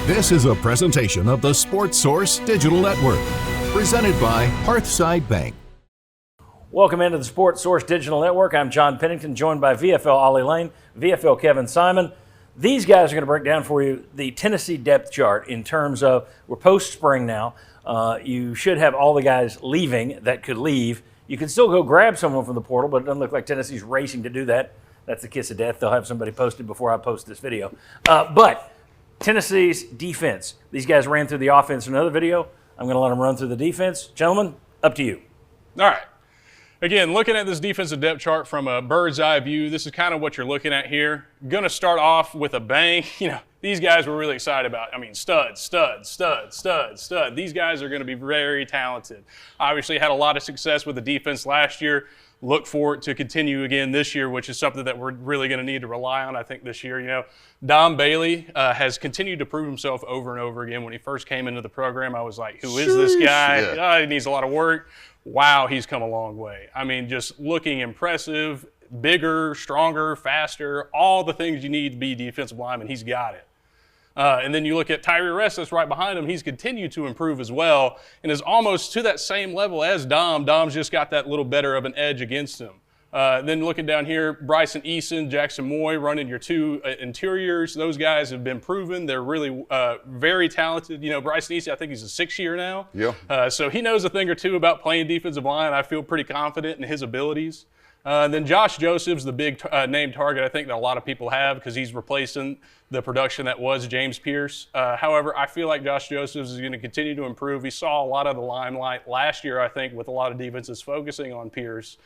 This is a presentation of the Sports Source Digital Network, presented by Hearthside Bank. Welcome into the Sports Source Digital Network. I'm John Pennington, joined by VFL Ollie Lane, VFL Kevin Simon. These guys are going to break down for you the Tennessee depth chart in terms of, we're post-spring now. You should have all the guys leaving that could leave. You can still go grab someone from the portal, but it doesn't look like Tennessee's racing to do that. That's the kiss of death. They'll have somebody posted before I post this video. But Tennessee's defense. These guys ran through the offense in another video. I'm going to let them run through the defense. Gentlemen, up to you. All right. Again, looking at this defensive depth chart from a bird's eye view, this is kind of what you're looking at here. Going to start off with a bang. You know, these guys we're really excited about. I mean, stud. These guys are going to be very talented. Obviously had a lot of success with the defense last year. Look for it to continue again this year, which is something that we're really going to need to rely on, I think, this year. You know, Dom Bailey has continued to prove himself over and over again. When he first came into the program, I was like, who is this guy? Yeah. He needs a lot of work. Wow, he's come a long way. I mean, just looking impressive, bigger, stronger, faster, all the things you need to be defensive lineman, he's got it. And then you look at Tyree Rest that's right behind him. He's continued to improve as well and is almost to that same level as Dom. Dom's just got that little better of an edge against him. Then looking down here, Bryson Eason, Jackson Moy running your two interiors. Those guys have been proven. They're really very talented. You know, Bryson Eason, I think he's a 6th year now. Yeah. So he knows a thing or two about playing defensive line. I feel pretty confident in his abilities. Then Josh Joseph's the big name target I think that a lot of people have because he's replacing the production that was James Pierce. However, I feel like Josh Josephs is going to continue to improve. He saw a lot of the limelight last year, I think, with a lot of defenses focusing on Pierce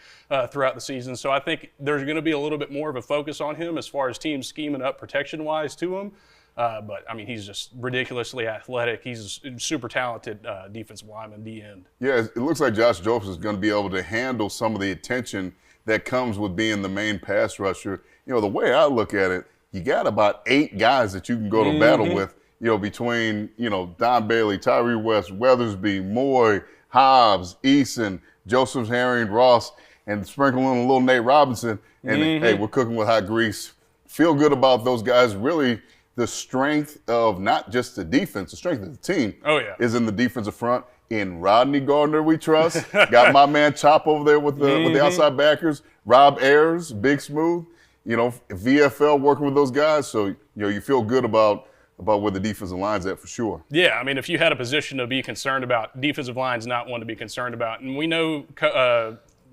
throughout the season. So I think there's going to be a little bit more of a focus on him as far as teams scheming up protection-wise to him. But, I mean, he's just ridiculously athletic. He's a super talented defensive lineman, D-end. Yeah, it looks like Josh Josephs is going to be able to handle some of the attention that comes with being the main pass rusher. You know, the way I look at it, you got about 8 guys that you can go to battle with, you know, between, you know, Don Bailey, Tyree West, Weathersby, Moy, Hobbs, Eason, Josephs, Herring, Ross, and sprinkle in a little Nate Robinson. And, hey, we're cooking with hot grease. Feel good about those guys. Really, the strength of not just the defense, the strength of the team is in the defensive front. In Rodney Gardner, we trust. Got my man Chop over there with the outside backers. Rob Ayers, Big Smooth. You know, VFL working with those guys. So, you know, you feel good about where the defensive line's at for sure. Yeah, I mean, if you had a position to be concerned about, defensive line's not one to be concerned about. And we know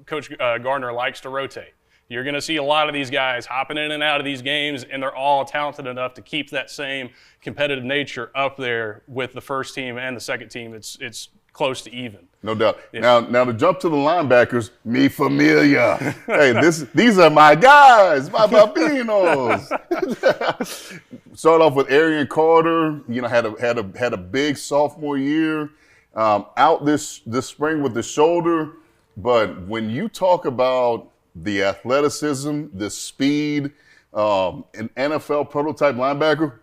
Coach Gardner likes to rotate. You're going to see a lot of these guys hopping in and out of these games, and they're all talented enough to keep that same competitive nature up there with the first team and the second team. It's close to even. No doubt. Yeah. Now to jump to the linebackers, mi familia. Hey, these are my guys, my babinos. Start off with Arian Carter. You know, had a big sophomore year. Out this spring with the shoulder, but when you talk about the athleticism, the speed, an NFL prototype linebacker,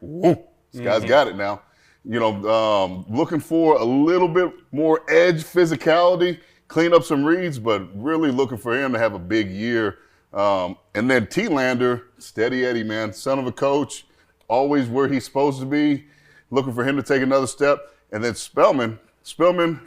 this guy's got it now. You know, looking for a little bit more edge physicality, clean up some reads, but really looking for him to have a big year. And then T-Lander, steady Eddie, man, son of a coach, always where he's supposed to be, looking for him to take another step. And then Spellman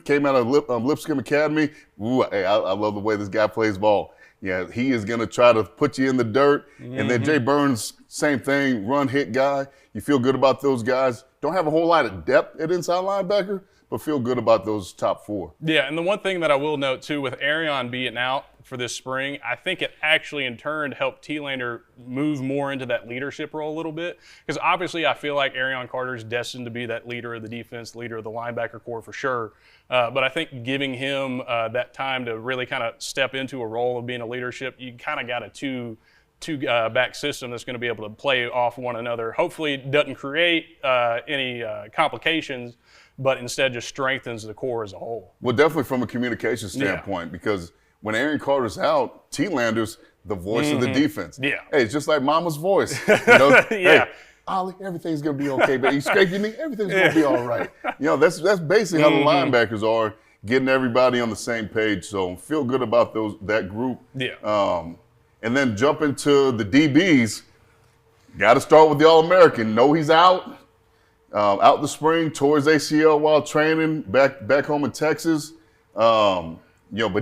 came out of Lipscomb Academy. Hey, I love the way this guy plays ball. Yeah, he is going to try to put you in the dirt. And then Jay Burns, same thing, run hit guy. You feel good about those guys. Don't have a whole lot of depth at inside linebacker, but feel good about those top 4. Yeah, and the one thing that I will note, too, with Arion being out for this spring, I think it actually in turn helped T-Lander move more into that leadership role a little bit. Because obviously I feel like Arion Carter is destined to be that leader of the defense, leader of the linebacker corps for sure. But I think giving him that time to really kind of step into a role of being a leadership, you kind of got a two-back system that's going to be able to play off one another. Hopefully it doesn't create any complications, but instead just strengthens the core as a whole. Well, definitely from a communication standpoint, because when Arian Carter's out, T-Lander's the voice of the defense. Yeah. Hey, it's just like mama's voice. You know? Hey, Ollie, everything's going to be okay, but you scrape your knee, everything's going to be all right. You know, that's basically how the linebackers are, getting everybody on the same page. So feel good about that group. Yeah. And then jump into the DBs. Got to start with the All-American. Know he's out. out the spring, towards ACL while training back home in Texas. But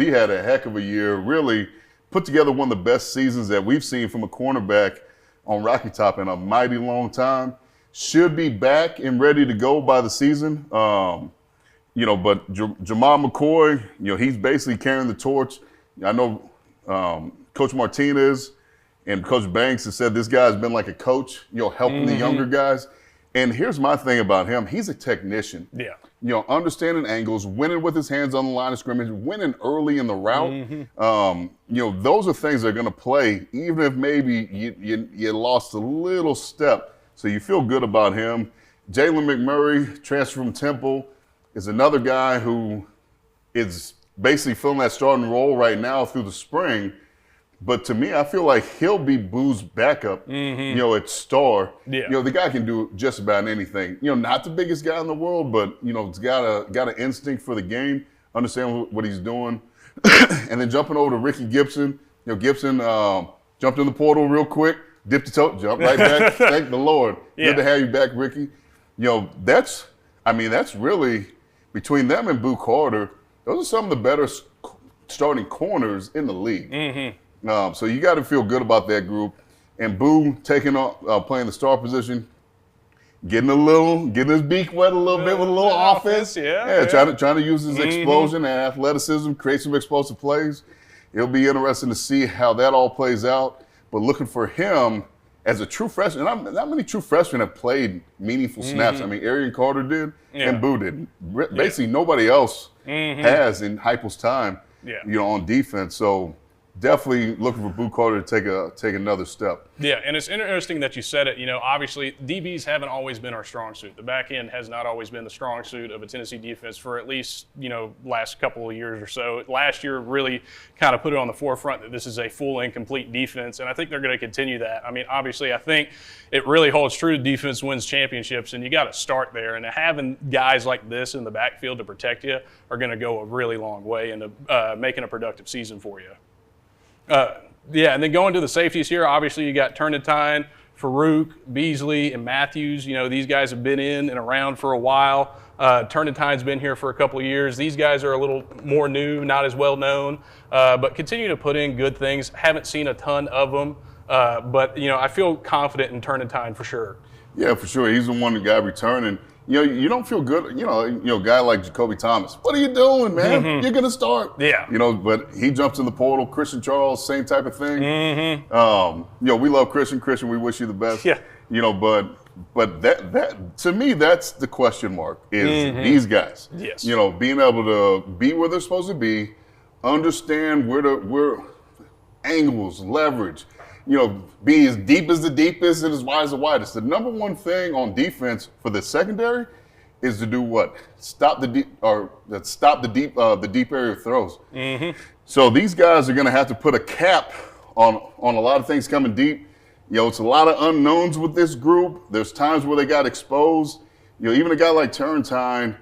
he had a heck of a year, really put together one of the best seasons that we've seen from a cornerback on Rocky Top in a mighty long time. Should be back and ready to go by the season. But Jamal McCoy, he's basically carrying the torch. I know Coach Martinez and Coach Banks have said this guy's been like a coach, helping the younger guys. And here's my thing about him. He's a technician. Yeah. Understanding angles, winning with his hands on the line of scrimmage, winning early in the route. Those are things that are going to play, even if maybe you lost a little step. So you feel good about him. Jalen McMurray, transfer from Temple, is another guy who is basically filling that starting role right now through the spring. But to me, I feel like he'll be Boo's backup, at star. Yeah. The guy can do just about anything. Not the biggest guy in the world, but, he's got an instinct for the game, understand what he's doing. And then jumping over to Ricky Gibson. Gibson jumped in the portal real quick, dipped the toe, jumped right back. Thank the Lord. Yeah. Good to have you back, Ricky. That's really, between them and Boo Carter, those are some of the better starting corners in the league. So you got to feel good about that group. And Boo taking on playing the star position, getting his beak wet a little bit with a little offense. Yeah. Trying to use his explosion and athleticism, create some explosive plays. It'll be interesting to see how that all plays out. But looking for him as a true freshman, not many true freshmen have played meaningful snaps. I mean, Arian Carter did, and Boo did. Basically, nobody else has in Heupel's time. On defense. So definitely looking for Boo Carter to take another step. Yeah, and it's interesting that you said it. Obviously, DBs haven't always been our strong suit. The back end has not always been the strong suit of a Tennessee defense for at least, last couple of years or so. Last year really kind of put it on the forefront that this is a full and complete defense, and I think they're going to continue that. I mean, obviously, I think it really holds true. Defense wins championships, and you got to start there. And having guys like this in the backfield to protect you are going to go a really long way into making a productive season for you. And then going to the safeties here, obviously you got Turnetine, Farouk, Beasley, and Matthews. These guys have been in and around for a while. Turnetine's been here for a couple of years. These guys are a little more new, not as well known, but continue to put in good things. Haven't seen a ton of them, but I feel confident in Turnetine for sure. Yeah, for sure. He's the one that got returning. You don't feel good, a guy like Jacoby Thomas. What are you doing, man? You're going to start. Yeah. But he jumps in the portal. Christian Charles, same type of thing. We love Christian. Christian, we wish you the best. Yeah. But that to me, that's the question mark is these guys. Yes. Being able to be where they're supposed to be, understand where angles, leverage, be as deep as the deepest and as wide as the widest. The number one thing on defense for the secondary is to do what? Stop the deep area throws. So these guys are going to have to put a cap on a lot of things coming deep. It's a lot of unknowns with this group. There's times where they got exposed. Even a guy like Turrentine,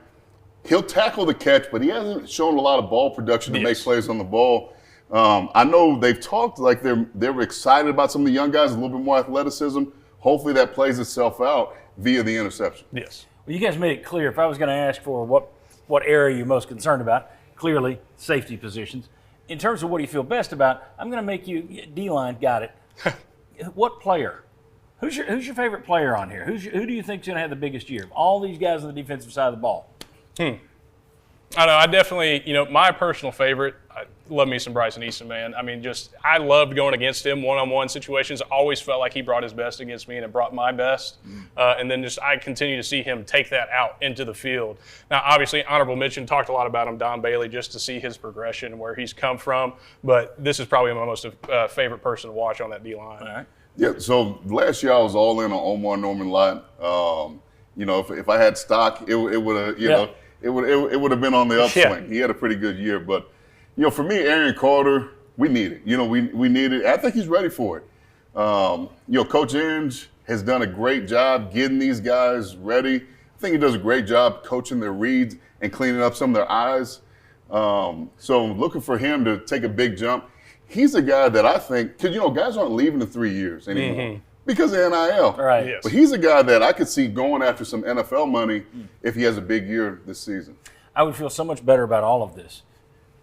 he'll tackle the catch, but he hasn't shown a lot of ball production to make plays on the ball. I know they've talked like they're excited about some of the young guys, a little bit more athleticism. Hopefully that plays itself out via the interception. Yes. Well, you guys made it clear. If I was going to ask for what area you're most concerned about, clearly safety positions. In terms of what do you feel best about, I'm going to make you D-line. Got it. What player? Who's your favorite player on here? Who do you think is going to have the biggest year? All these guys on the defensive side of the ball. I know. I definitely, my personal favorite, I love me some Bryson Easton, man. I mean, I loved going against him one-on-one situations. I always felt like he brought his best against me, and it brought my best. And then I continue to see him take that out into the field. Now, obviously, honorable mention, talked a lot about him, Don Bailey, just to see his progression, where he's come from. But this is probably my most favorite person to watch on that D-line. All right. Yeah, so last year I was all in on Omar Norman Lott. If I had stock, it would have, it would have been on the upswing. Yeah. He had a pretty good year, but for me, Arian Carter, we need it. We need it. I think he's ready for it. Coach Inge has done a great job getting these guys ready. I think he does a great job coaching their reads and cleaning up some of their eyes. So looking for him to take a big jump. He's a guy that I think, because guys aren't leaving in 3 years anymore. because of NIL. Right. Yes. But he's a guy that I could see going after some NFL money if he has a big year this season. I would feel so much better about all of this.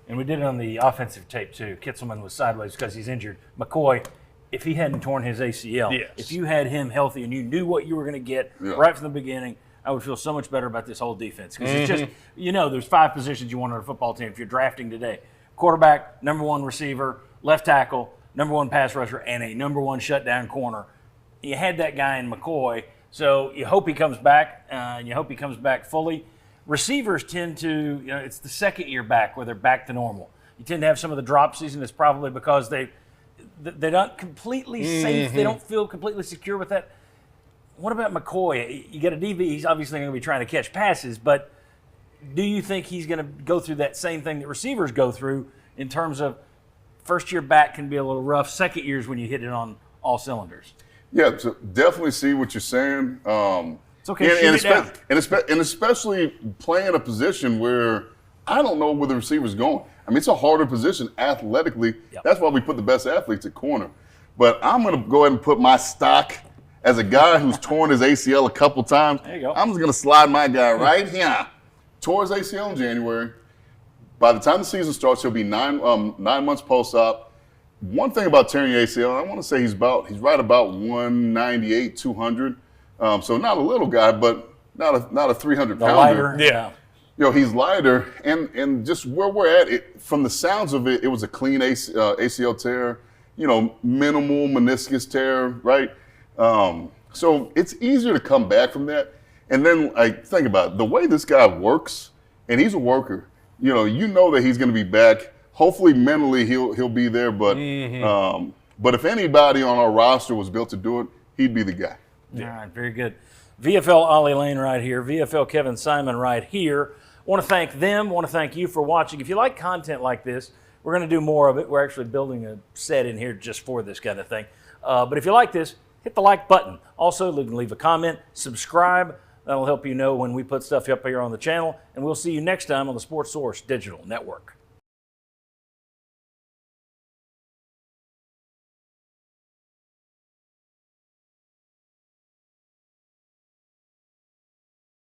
And we did it on the offensive tape, too. Kitzelman was sideways because he's injured. McCoy, if he hadn't torn his ACL, Yes. if you had him healthy and you knew what you were going to get right from the beginning, I would feel so much better about this whole defense. Because it's just, there's 5 positions you want on a football team if you're drafting today. Quarterback, number 1 receiver, left tackle, number 1 pass rusher, and a number 1 shutdown corner. You had that guy in McCoy, so you hope he comes back, and you hope he comes back fully. Receivers tend to, it's the second year back where they're back to normal. You tend to have some of the drop season. It's probably because they're not completely safe. They don't feel completely secure with that. What about McCoy? You get a DB, he's obviously going to be trying to catch passes, but do you think he's going to go through that same thing that receivers go through in terms of first year back can be a little rough, second year's when you hit it on all cylinders? Yeah, so definitely see what you're saying. It's okay, and especially playing a position where I don't know where the receiver's going. I mean, it's a harder position athletically. Yep. That's why we put the best athletes at corner. But I'm going to go ahead and put my stock as a guy who's torn his ACL a couple times. There you go. I'm just going to slide my guy right here. Tore his ACL in January. By the time the season starts, he'll be 9 months post-op. One thing about tearing your ACL, I want to say he's right about 198, 200. So not a little guy, but not a 300-pounder. Lighter. Yeah. He's lighter, and just where we're at, from the sounds of it, it was a clean ACL tear, minimal meniscus tear, right? So it's easier to come back from that. And then, think about it, the way this guy works, and he's a worker. You know that he's going to be back. Hopefully, mentally, he'll be there. But if anybody on our roster was built to do it, he'd be the guy. Yeah. All right, very good. VFL Ollie Lane right here. VFL Kevin Simon right here. Want to thank them. Want to thank you for watching. If you like content like this, we're going to do more of it. We're actually building a set in here just for this kind of thing. But if you like this, hit the like button. Also, you can leave a comment, subscribe. That'll help you know when we put stuff up here on the channel. And we'll see you next time on the Sports Source Digital Network.